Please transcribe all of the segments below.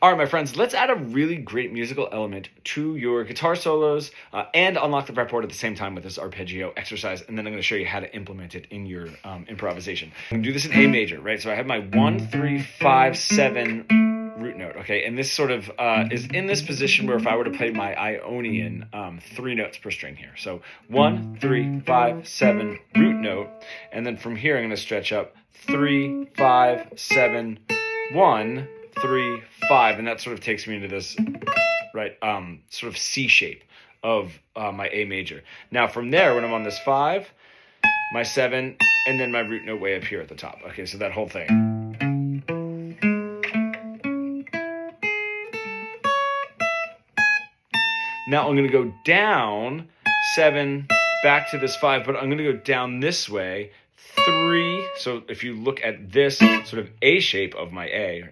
All right, my friends, let's add a really great musical element to your guitar solos and unlock the fretboard at the same time with this arpeggio exercise. And then I'm going to show you how to implement it in your improvisation. I'm going to do this in A major, right? So I have my 1, 3, 5, 7 root note, okay? And this sort of is in this position where if I were to play my Ionian, 3 notes per string here. So 1, 3, 5, 7 root note. And then from here, I'm going to stretch up 3, 5, 7, 1, 3, 5, and that sort of takes me into this, right, sort of C shape of my A major. Now from there, when I'm on this 5, my 7, and then my root note way up here at the top. Okay, so that whole thing. Now I'm going to go down 7, back to this 5, but I'm going to go down this way, 3. So if you look at this sort of A shape of my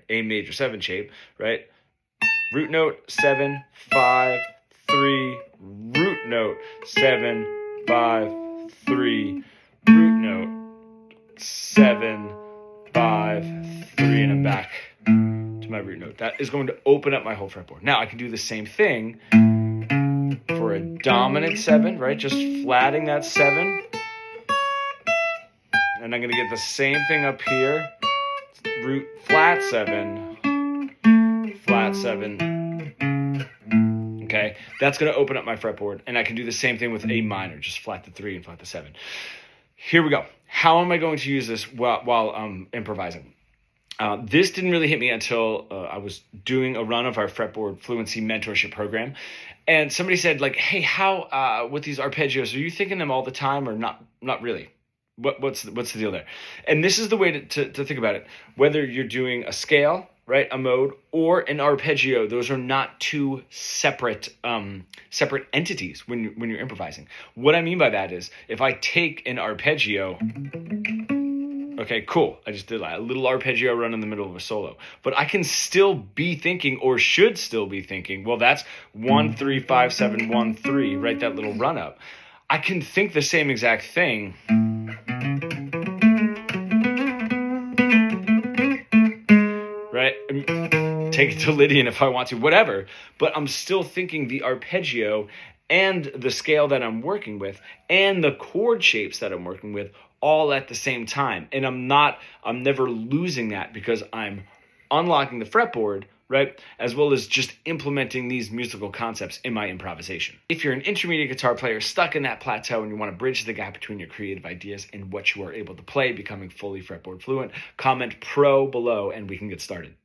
A major 7 shape, right? Root note 7, 5, 3, root note 7, 5, 3, root note 7, 5, 3, and I'm back to my root note. That is going to open up my whole fretboard. Now I can do the same thing for a dominant 7, right? Just flatting that 7. And I'm going to get the same thing up here. Root flat 7, flat 7. Okay, that's going to open up my fretboard. And I can do the same thing with A minor, just flat the 3 and flat the 7. Here we go. How am I going to use this while improvising? This didn't really hit me until I was doing a run of our Fretboard Fluency mentorship program. And somebody said, like, hey, how with these arpeggios, are you thinking them all the time or not really? What's the deal there? And this is the way to think about it. Whether you're doing a scale, right, a mode, or an arpeggio, those are not two separate entities when you're improvising. What I mean by that is, if I take an arpeggio, okay, cool, I just did a little arpeggio run in the middle of a solo, but I can still be thinking, or should still be thinking, well, that's 1, 3, 5, 7, 1, 3, right, that little run up. I can think the same exact thing right? Take it to Lydian if I want to, whatever. But I'm still thinking the arpeggio and the scale that I'm working with and the chord shapes that I'm working with all at the same time. And I'm never losing that because I'm unlocking the fretboard, right? As well as just implementing these musical concepts in my improvisation. If you're an intermediate guitar player stuck in that plateau and you want to bridge the gap between your creative ideas and what you are able to play, becoming fully fretboard fluent, comment pro below and we can get started.